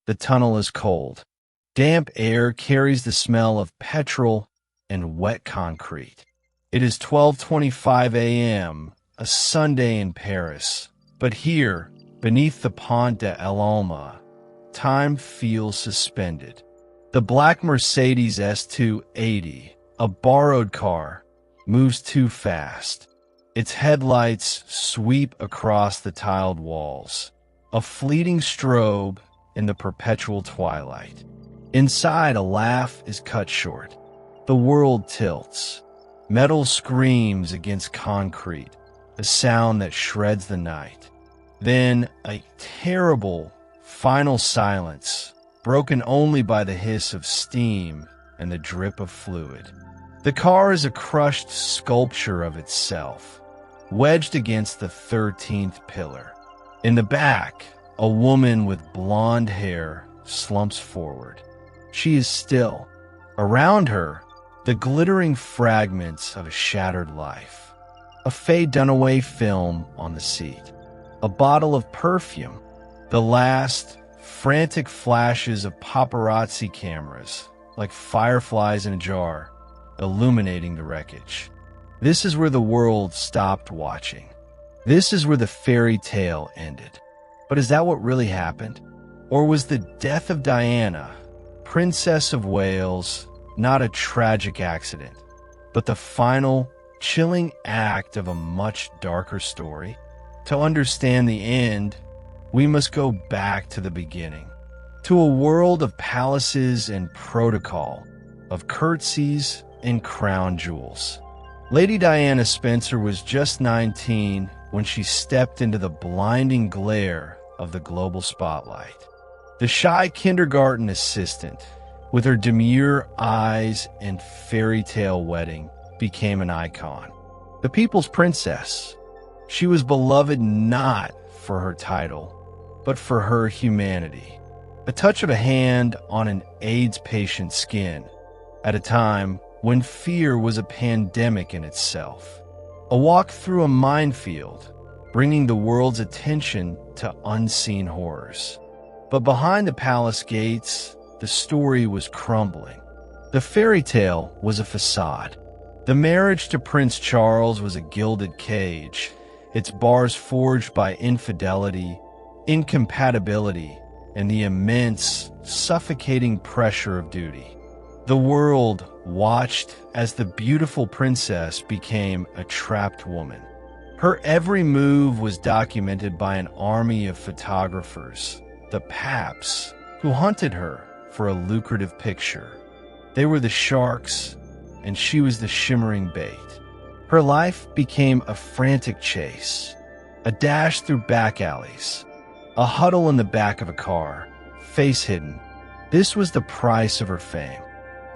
The tunnel is cold. Damp air carries the smell of petrol and wet concrete. It is 12:25 a.m., a Sunday in Paris. But here, beneath the Pont de l'Alma, time feels suspended. The black Mercedes S280, a borrowed car, moves too fast. Its headlights sweep across the tiled walls, a fleeting strobe in the perpetual twilight. Inside, a laugh is cut short. The world tilts. Metal screams against concrete, a sound that shreds the night. Then a terrible, final silence, broken only by the hiss of steam and the drip of fluid. The car is a crushed sculpture of itself, wedged against the 13th pillar. In the back, a woman with blonde hair slumps forward. She is still. Around her, the glittering fragments of a shattered life. A Faye Dunaway film on the seat. A bottle of perfume. The last frantic flashes of paparazzi cameras, like fireflies in a jar, illuminating the wreckage. This is where the world stopped watching. This is where the fairy tale ended. But is that what really happened? Or was the death of Diana, Princess of Wales, not a tragic accident, but the final, chilling act of a much darker story? To understand the end, we must go back to the beginning, to a world of palaces and protocol, of curtsies and crown jewels. Lady Diana Spencer was just 19 when she stepped into the blinding glare of the global spotlight. The shy kindergarten assistant, with her demure eyes and fairy tale wedding, became an icon. The people's princess. She was beloved not for her title, but for her humanity. A touch of a hand on an AIDS patient's skin at a time when fear was a pandemic in itself. A walk through a minefield, bringing the world's attention to unseen horrors. But behind the palace gates, the story was crumbling. The fairy tale was a facade. The marriage to Prince Charles was a gilded cage, its bars forged by infidelity, incompatibility, and the immense, suffocating pressure of duty. The world watched as the beautiful princess became a trapped woman. Her every move was documented by an army of photographers, the Paps, who hunted her for a lucrative picture. They were the sharks, and she was the shimmering bait. Her life became a frantic chase, a dash through back alleys, a huddle in the back of a car, face hidden. This was the price of her fame.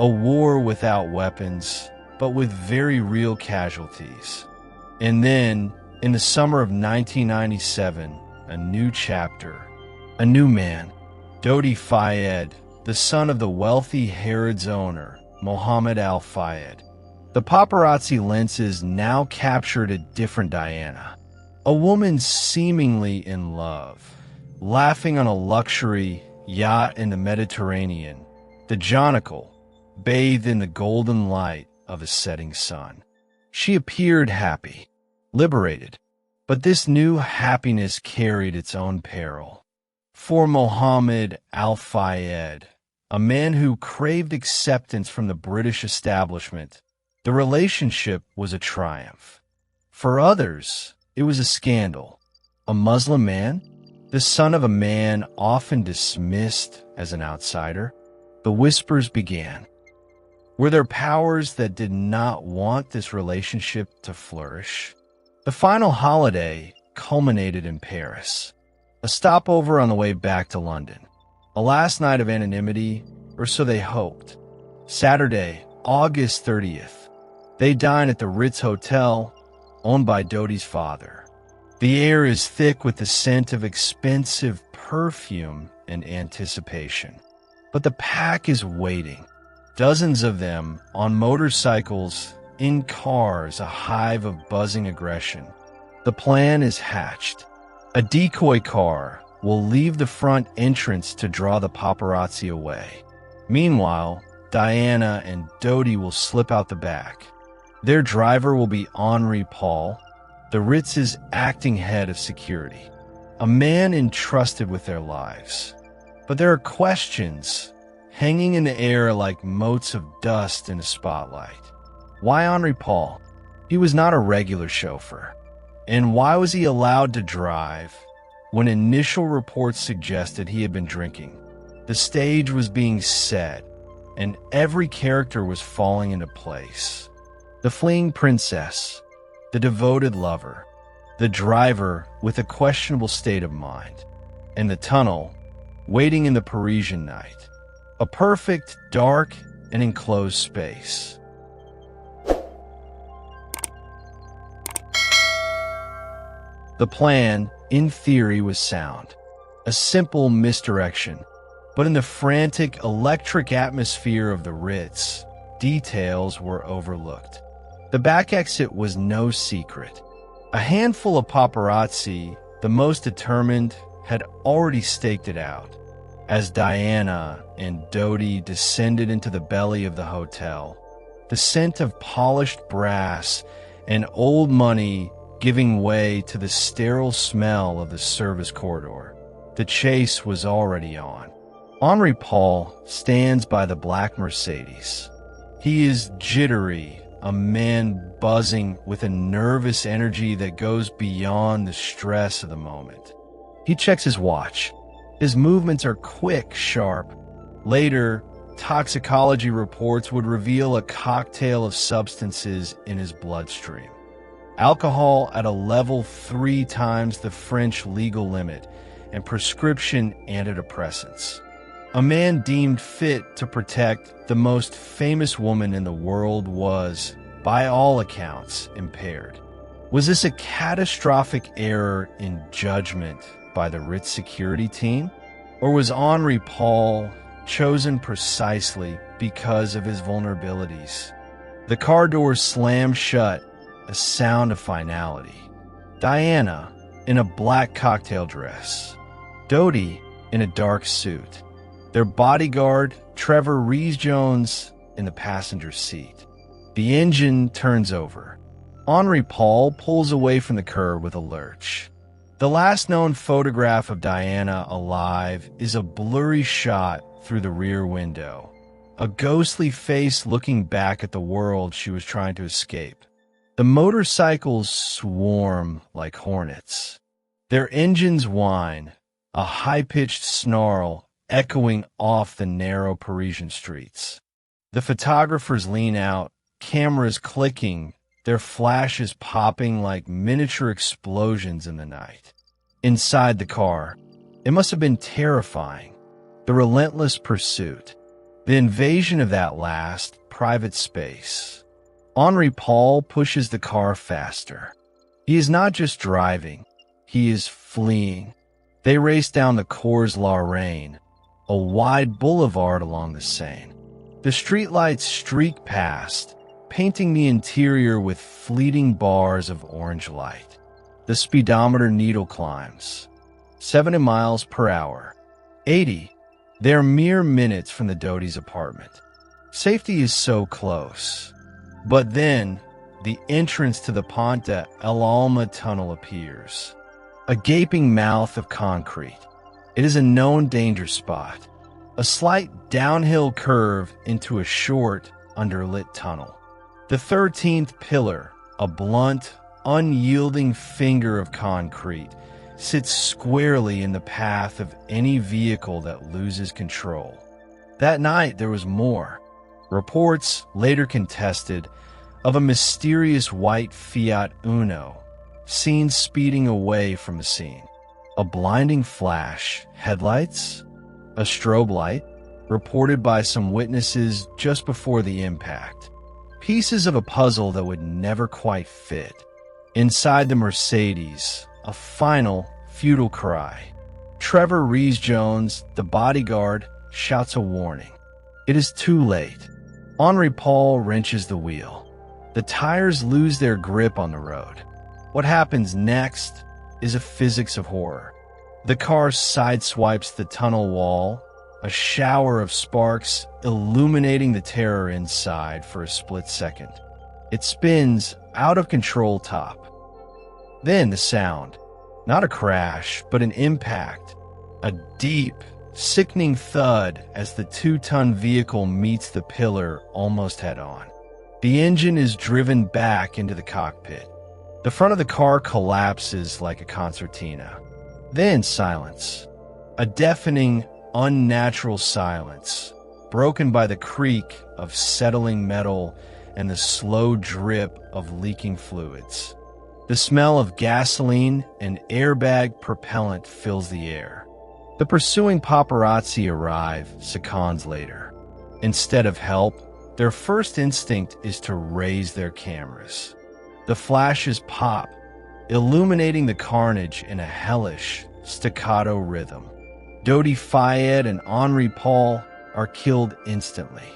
A war without weapons, but with very real casualties. And then, in the summer of 1997, a new chapter. A new man, Dodi Fayed, the son of the wealthy Harrods owner, Mohammed Al-Fayed. The paparazzi lenses now captured a different Diana. A woman seemingly in love, laughing on a luxury yacht in the Mediterranean, the Jonicle, bathed in the golden light of a setting sun. She appeared happy, liberated, but this new happiness carried its own peril. For Mohammed Al-Fayed, a man who craved acceptance from the British establishment, the relationship was a triumph. For others, it was a scandal. A Muslim man, the son of a man often dismissed as an outsider, the whispers began. Were there powers that did not want this relationship to flourish? The final holiday culminated in Paris. A stopover on the way back to London. A last night of anonymity, or so they hoped. Saturday, August 30th. They dine at the Ritz Hotel, owned by Dodi's father. The air is thick with the scent of expensive perfume and anticipation. But the pack is waiting. Dozens of them on motorcycles, in cars, a hive of buzzing aggression. The plan is hatched. A decoy car, will leave the front entrance to draw the paparazzi away. Meanwhile, Diana and Dodi will slip out the back. Their driver will be Henri Paul, the Ritz's acting head of security, a man entrusted with their lives. But there are questions hanging in the air like motes of dust in a spotlight. Why Henri Paul? He was not a regular chauffeur. And why was he allowed to drive when initial reports suggested he had been drinking? The stage was being set, and every character was falling into place. The fleeing princess, the devoted lover, the driver with a questionable state of mind, and the tunnel waiting in the Parisian night. A perfect, dark, and enclosed space. The plan, in theory, was sound. A simple misdirection. But in the frantic, electric atmosphere of the Ritz, details were overlooked. The back exit was no secret. A handful of paparazzi, the most determined, had already staked it out. As Diana and Dodi descended into the belly of the hotel, the scent of polished brass and old money giving way to the sterile smell of the service corridor. The chase was already on. Henri Paul stands by the black Mercedes. He is jittery, a man buzzing with a nervous energy that goes beyond the stress of the moment. He checks his watch. His movements are quick, sharp. Later, toxicology reports would reveal a cocktail of substances in his bloodstream. Alcohol at a level 3 times the French legal limit, and prescription antidepressants. A man deemed fit to protect the most famous woman in the world was, by all accounts, impaired. Was this a catastrophic error in judgment by the Ritz security team? Or was Henri Paul chosen precisely because of his vulnerabilities? The car doors slammed shut, a sound of finality. Diana in a black cocktail dress. Dodi in a dark suit. Their bodyguard, Trevor Rhys-Jones, in the passenger seat. The engine turns over. Henri Paul pulls away from the curb with a lurch. The last known photograph of Diana alive is a blurry shot through the rear window. A ghostly face looking back at the world she was trying to escape. The motorcycles swarm like hornets. Their engines whine, a high-pitched snarl echoing off the narrow Parisian streets. The photographers lean out, cameras clicking, their flashes popping like miniature explosions in the night. Inside the car, it must have been terrifying. The relentless pursuit, the invasion of that last private space. Henri Paul pushes the car faster. He is not just driving, he is fleeing. They race down the Cours la Reine, a wide boulevard along the Seine. The streetlights streak past, painting the interior with fleeting bars of orange light. The speedometer needle climbs. 70 miles per hour. 80. They're mere minutes from the Dodi's apartment. Safety is so close. But then, the entrance to the Pont El Alma tunnel appears. A gaping mouth of concrete. It is a known danger spot. A slight downhill curve into a short, underlit tunnel. The 13th pillar, a blunt, unyielding finger of concrete, sits squarely in the path of any vehicle that loses control. That night there was more. Reports, later contested, of a mysterious white Fiat Uno, seen speeding away from the scene. A blinding flash, headlights, a strobe light, reported by some witnesses just before the impact. Pieces of a puzzle that would never quite fit. Inside the Mercedes, a final, futile cry. Trevor Rhys-Jones, the bodyguard, shouts a warning. It is too late. Henri Paul wrenches the wheel. The tires lose their grip on the road. What happens next is a physics of horror. The car sideswipes the tunnel wall, a shower of sparks illuminating the terror inside for a split second. It spins out of control top. Then the sound. Not a crash, but an impact. A deep, sickening thud as the 2-ton vehicle meets the pillar almost head-on. The engine is driven back into the cockpit. The front of the car collapses like a concertina. Then silence. A deafening, unnatural silence, broken by the creak of settling metal and the slow drip of leaking fluids. The smell of gasoline and airbag propellant fills the air. The pursuing paparazzi arrive seconds later. Instead of help, their first instinct is to raise their cameras. The flashes pop, illuminating the carnage in a hellish, staccato rhythm. Dodi Fayed and Henri Paul are killed instantly.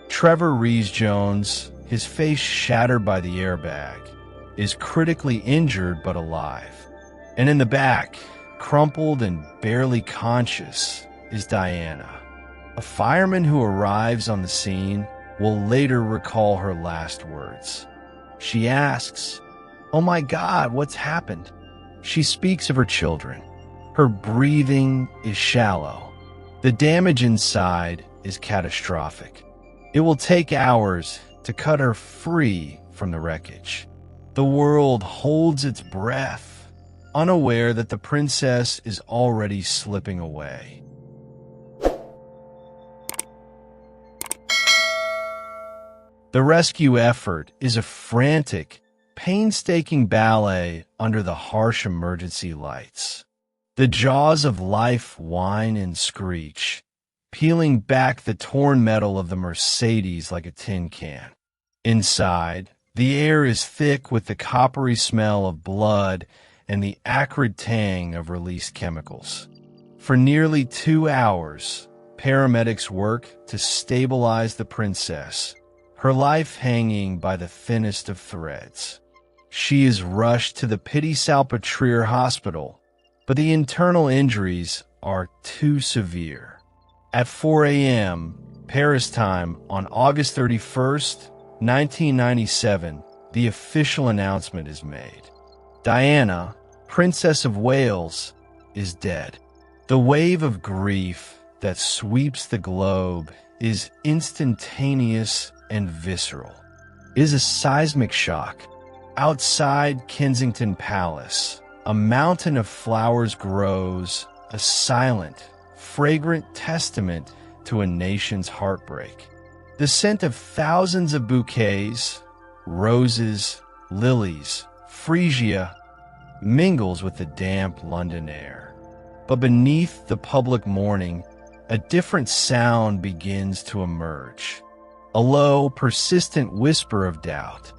Trevor Rees-Jones, his face shattered by the airbag, is critically injured but alive. And in the back, crumpled and barely conscious, is Diana. A fireman who arrives on the scene will later recall her last words. She asks, "Oh my God, what's happened?" She speaks of her children. Her breathing is shallow. The damage inside is catastrophic. It will take hours to cut her free from the wreckage. The world holds its breath, unaware that the princess is already slipping away. The rescue effort is a frantic, painstaking ballet under the harsh emergency lights. The jaws of life whine and screech, peeling back the torn metal of the Mercedes like a tin can. Inside, the air is thick with the coppery smell of blood and the acrid tang of released chemicals. For nearly 2 hours, paramedics work to stabilize the princess, her life hanging by the thinnest of threads. She is rushed to the Piti-Salpêtrière hospital, but the internal injuries are too severe. At 4 a.m. Paris time on August 31st, 1997, the official announcement is made. Diana, Princess of Wales, is dead. The wave of grief that sweeps the globe is instantaneous and visceral. It is a seismic shock. Outside Kensington Palace, a mountain of flowers grows, a silent, fragrant testament to a nation's heartbreak. The scent of thousands of bouquets, roses, lilies, freesia, mingles with the damp London air. But beneath the public mourning, a different sound begins to emerge. A low, persistent whisper of doubt.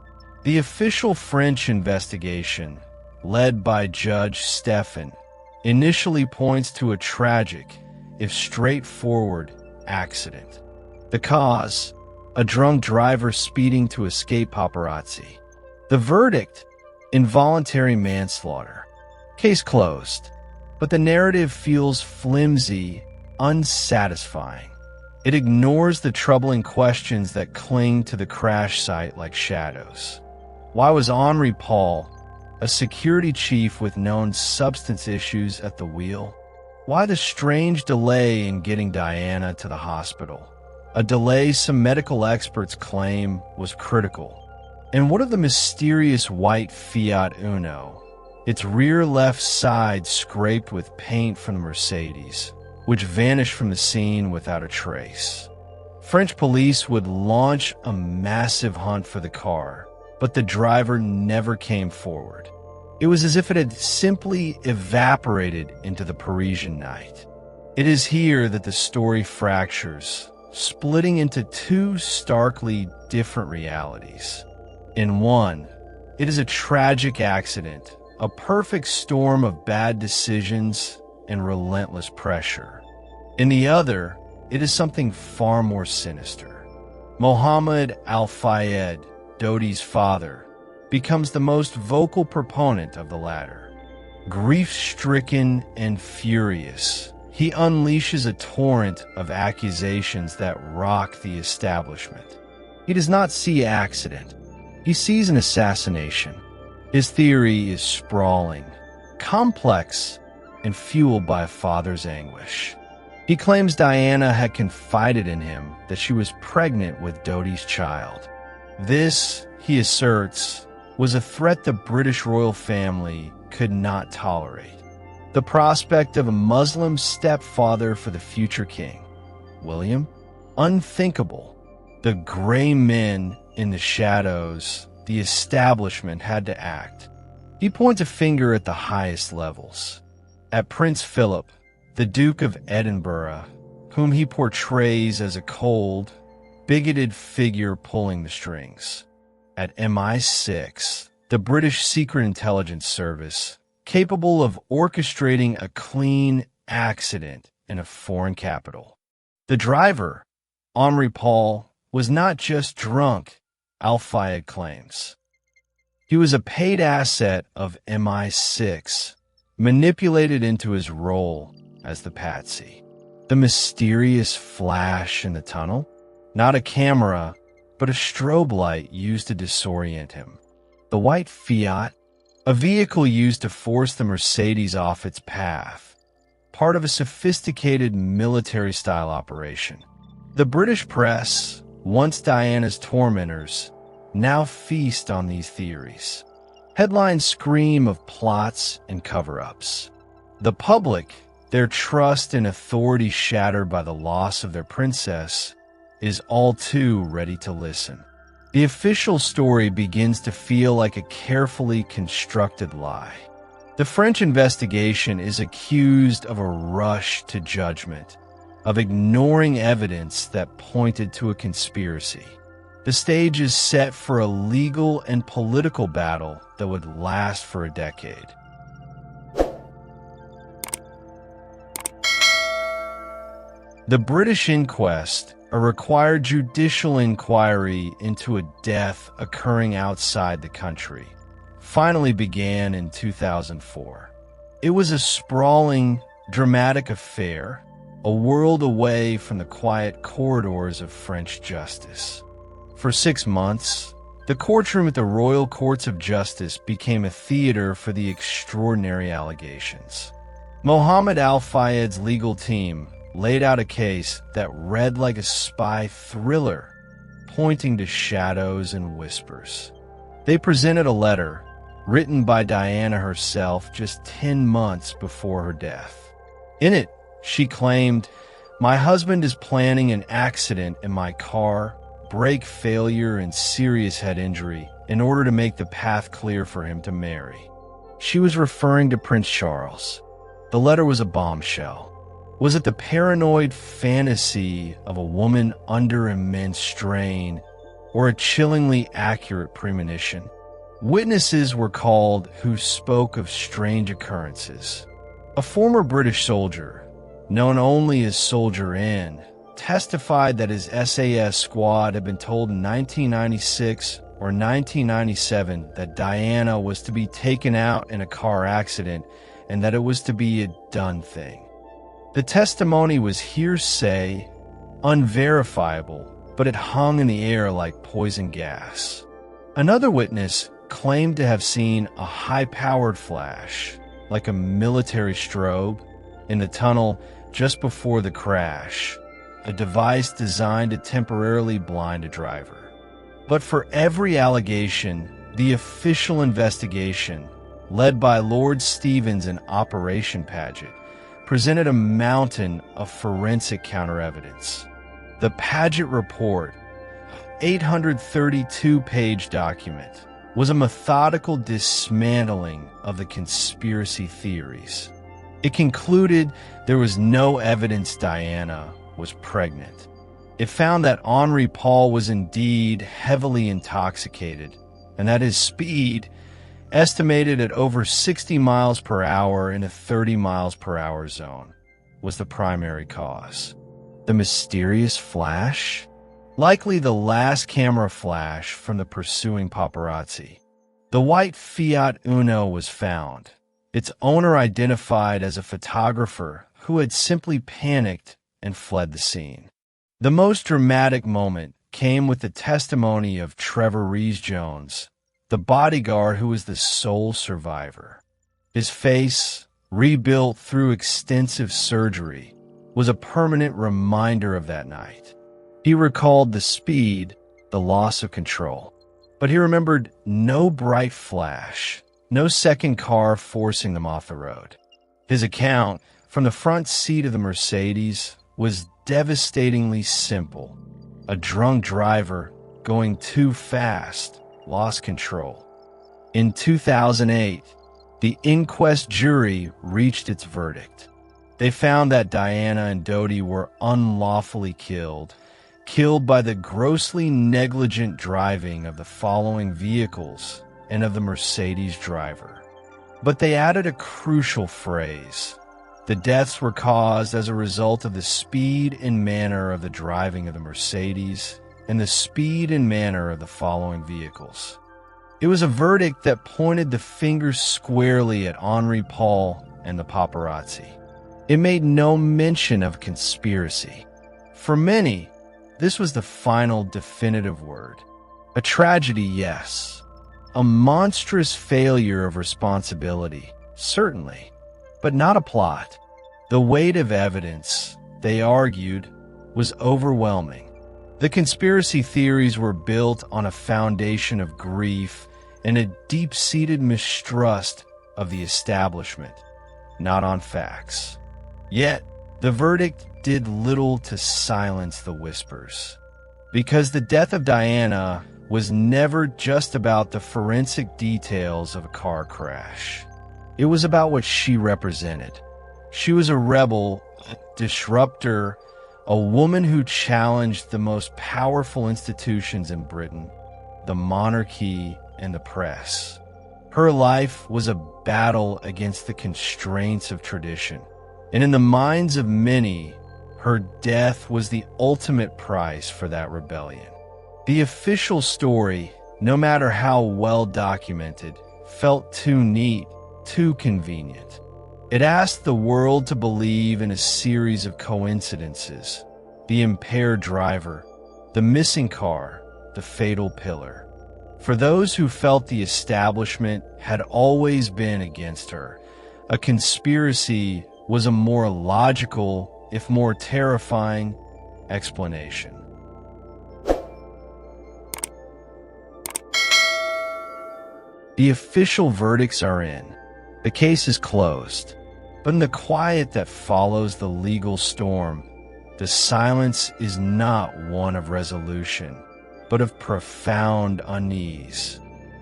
The official French investigation, led by Judge Stephan, initially points to a tragic, if straightforward, accident. The cause, a drunk driver speeding to escape paparazzi. The verdict, involuntary manslaughter. Case closed. But the narrative feels flimsy, unsatisfying. It ignores the troubling questions that cling to the crash site like shadows. Why was Henri Paul, a security chief with known substance issues, at the wheel? Why the strange delay in getting Diana to the hospital? A delay some medical experts claim was critical. And what of the mysterious white Fiat Uno, its rear left side scraped with paint from the Mercedes, which vanished from the scene without a trace? French police would launch a massive hunt for the car, but the driver never came forward. It was as if it had simply evaporated into the Parisian night. It is here that the story fractures, splitting into two starkly different realities. In one, it is a tragic accident, a perfect storm of bad decisions and relentless pressure. In the other, it is something far more sinister. Mohammed Al-Fayed, Dodi's father, becomes the most vocal proponent of the latter. Grief-stricken and furious, he unleashes a torrent of accusations that rock the establishment. He does not see accident. He sees an assassination. His theory is sprawling, complex, and fueled by a father's anguish. He claims Diana had confided in him that she was pregnant with Dodi's child. This, he asserts, was a threat the British royal family could not tolerate. The prospect of a Muslim stepfather for the future king, William? Unthinkable. The gray men in the shadows, the establishment had to act. He points a finger at the highest levels. At Prince Philip, the Duke of Edinburgh, whom he portrays as a cold, bigoted figure pulling the strings. At MI6, the British Secret Intelligence Service, capable of orchestrating a clean accident in a foreign capital. The driver, Henri Paul, was not just drunk, Al-Fayed claims. He was a paid asset of MI6, manipulated into his role as the patsy. The mysterious flash in the tunnel? Not a camera, but a strobe light used to disorient him. The white Fiat? A vehicle used to force the Mercedes off its path. Part of a sophisticated military-style operation. The British press, once Diana's tormentors, now feast on these theories. Headlines scream of plots and cover-ups. The public, their trust in authority shattered by the loss of their princess, is all too ready to listen. The official story begins to feel like a carefully constructed lie. The French investigation is accused of a rush to judgment, of ignoring evidence that pointed to a conspiracy. The stage is set for a legal and political battle that would last for a decade. The British inquest, a required judicial inquiry into a death occurring outside the country, finally began in 2004. It was a sprawling, dramatic affair, a world away from the quiet corridors of French justice. For 6 months, the courtroom at the Royal Courts of Justice became a theater for the extraordinary allegations. Mohammed Al-Fayed's legal team laid out a case that read like a spy thriller, pointing to shadows and whispers. They presented a letter written by Diana herself just 10 months before her death. In it, she claimed, "My husband is planning an accident in my car, brake failure, and serious head injury in order to make the path clear for him to marry." She was referring to Prince Charles. The letter was a bombshell. Was it the paranoid fantasy of a woman under immense strain, or a chillingly accurate premonition? Witnesses were called who spoke of strange occurrences. A former British soldier, known only as Soldier N, testified that his SAS squad had been told in 1996 or 1997 that Diana was to be taken out in a car accident and that it was to be a done thing. The testimony was hearsay, unverifiable, but it hung in the air like poison gas. Another witness claimed to have seen a high-powered flash, like a military strobe, in the tunnel just before the crash, a device designed to temporarily blind a driver. But for every allegation, the official investigation, led by Lord Stevens and Operation Paget, presented a mountain of forensic counter-evidence. The Paget Report, 832-page document, was a methodical dismantling of the conspiracy theories. It concluded there was no evidence Diana was pregnant. It found that Henri Paul was indeed heavily intoxicated, and that his speed, estimated at over 60 miles per hour in a 30 miles per hour zone, was the primary cause. The mysterious flash? Likely the last camera flash from the pursuing paparazzi. The white Fiat Uno was found, its owner identified as a photographer who had simply panicked and fled the scene. The most dramatic moment came with the testimony of Trevor Rees-Jones, the bodyguard who was the sole survivor. His face, rebuilt through extensive surgery, was a permanent reminder of that night. He recalled the speed, the loss of control, but he remembered no bright flash, no second car forcing them off the road. His account, from the front seat of the Mercedes, was devastatingly simple. A drunk driver going too fast lost control. In 2008, the inquest jury reached its verdict. They found that Diana and Dodi were unlawfully killed by the grossly negligent driving of the following vehicles and of the Mercedes driver. But they added a crucial phrase. The deaths were caused as a result of the speed and manner of the driving of the Mercedes and the speed and manner of the following vehicles. It was a verdict that pointed the finger squarely at Henri Paul and the paparazzi. It made no mention of conspiracy. For many, this was the final definitive word. A tragedy, yes. A monstrous failure of responsibility, certainly, but not a plot. The weight of evidence, they argued, was overwhelming. The conspiracy theories were built on a foundation of grief and a deep-seated mistrust of the establishment, not on facts. Yet, the verdict did little to silence the whispers, because the death of Diana was never just about the forensic details of a car crash. It was about what she represented. She was a rebel, a disruptor, a woman who challenged the most powerful institutions in Britain, the monarchy and the press. Her life was a battle against the constraints of tradition, and in the minds of many, her death was the ultimate price for that rebellion. The official story, no matter how well documented, felt too neat, too convenient. It asked the world to believe in a series of coincidences: the impaired driver, the missing car, the fatal pillar. For those who felt the establishment had always been against her, a conspiracy was a more logical, if more terrifying, explanation. The official verdicts are in. The case is closed. But in the quiet that follows the legal storm, the silence is not one of resolution, but of profound unease.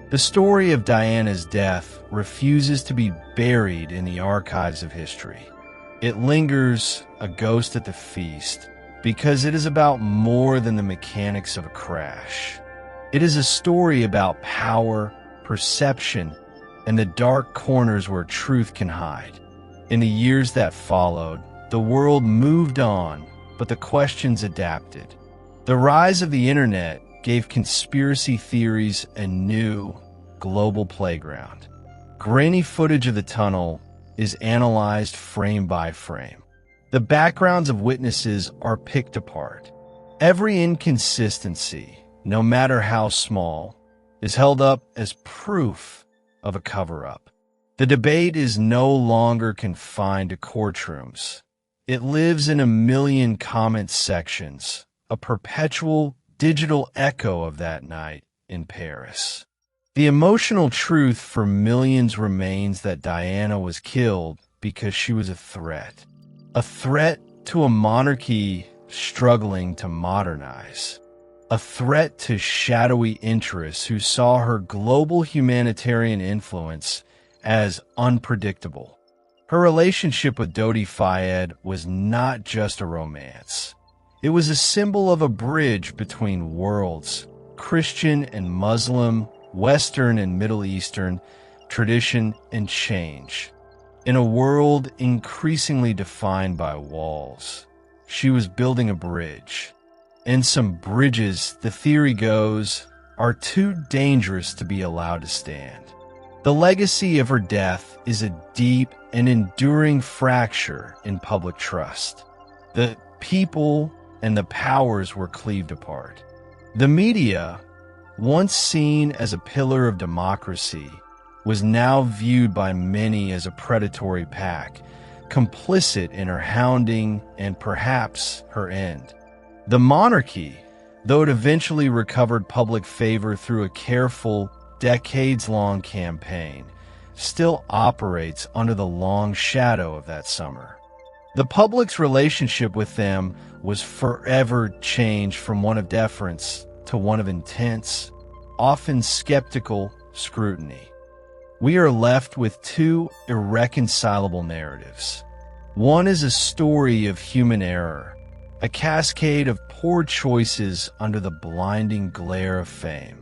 The story of Diana's death refuses to be buried in the archives of history. It lingers, a ghost at the feast, because it is about more than the mechanics of a crash. It is a story about power, perception, and the dark corners where truth can hide. In the years that followed, the world moved on, but the questions adapted. The rise of the internet gave conspiracy theories a new, global playground. Grainy footage of the tunnel is analyzed frame by frame. The backgrounds of witnesses are picked apart. Every inconsistency, no matter how small, is held up as proof of a cover-up. The debate is no longer confined to courtrooms. It lives in a million comment sections, a perpetual digital echo of that night in Paris. The emotional truth for millions remains that Diana was killed because she was a threat to a monarchy struggling to modernize, a threat to shadowy interests who saw her global humanitarian influence as unpredictable. Her relationship with Dodi Fayed was not just a romance. It was a symbol of a bridge between worlds, Christian and Muslim, Western and Middle Eastern, tradition and change. In a world increasingly defined by walls, she was building a bridge. And some bridges, the theory goes, are too dangerous to be allowed to stand. The legacy of her death is a deep and enduring fracture in public trust. The people and the powers were cleaved apart. The media, once seen as a pillar of democracy, was now viewed by many as a predatory pack, complicit in her hounding and perhaps her end. The monarchy, though it eventually recovered public favor through a careful, decades-long campaign, still operates under the long shadow of that summer. The public's relationship with them was forever changed from one of deference to one of intense, often skeptical scrutiny. We are left with two irreconcilable narratives. One is a story of human error, a cascade of poor choices under the blinding glare of fame.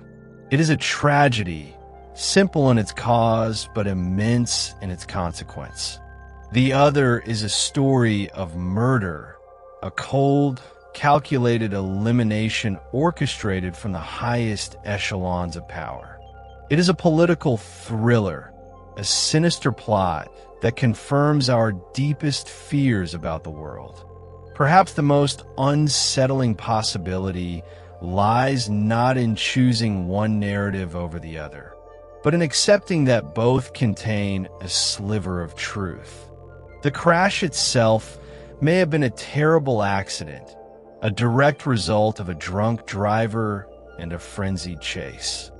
It is a tragedy, simple in its cause but immense in its consequence. The other is a story of murder, a cold, calculated elimination orchestrated from the highest echelons of power. It is a political thriller, a sinister plot that confirms our deepest fears about the world. Perhaps the most unsettling possibility lies not in choosing one narrative over the other, but in accepting that both contain a sliver of truth. The crash itself may have been a terrible accident, a direct result of a drunk driver and a frenzied chase.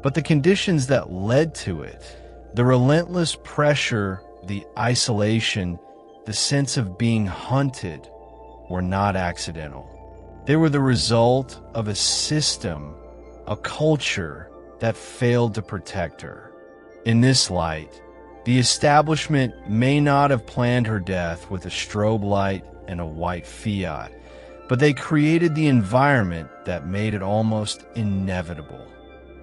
But the conditions that led to it, the relentless pressure, the isolation, the sense of being hunted, were not accidental. They were the result of a system, a culture that failed to protect her. In this light, the establishment may not have planned her death with a strobe light and a white Fiat, but they created the environment that made it almost inevitable.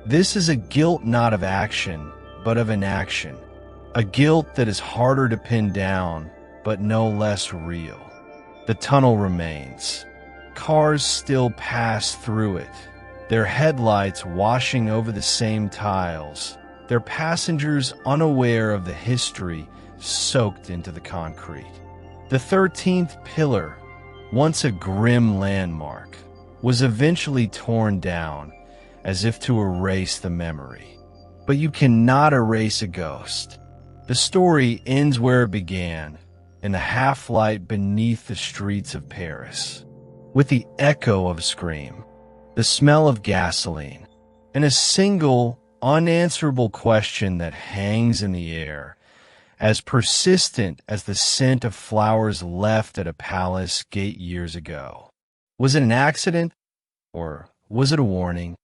This is a guilt not of action, but of inaction, a guilt that is harder to pin down, but no less real. The tunnel remains. Cars still pass through it, their headlights washing over the same tiles, their passengers unaware of the history soaked into the concrete. The 13th pillar, once a grim landmark, was eventually torn down as if to erase the memory. But you cannot erase a ghost. The story ends where it began, in the half-light beneath the streets of Paris, with the echo of a scream, the smell of gasoline, and a single, unanswerable question that hangs in the air, as persistent as the scent of flowers left at a palace gate years ago. Was it an accident, or was it a warning?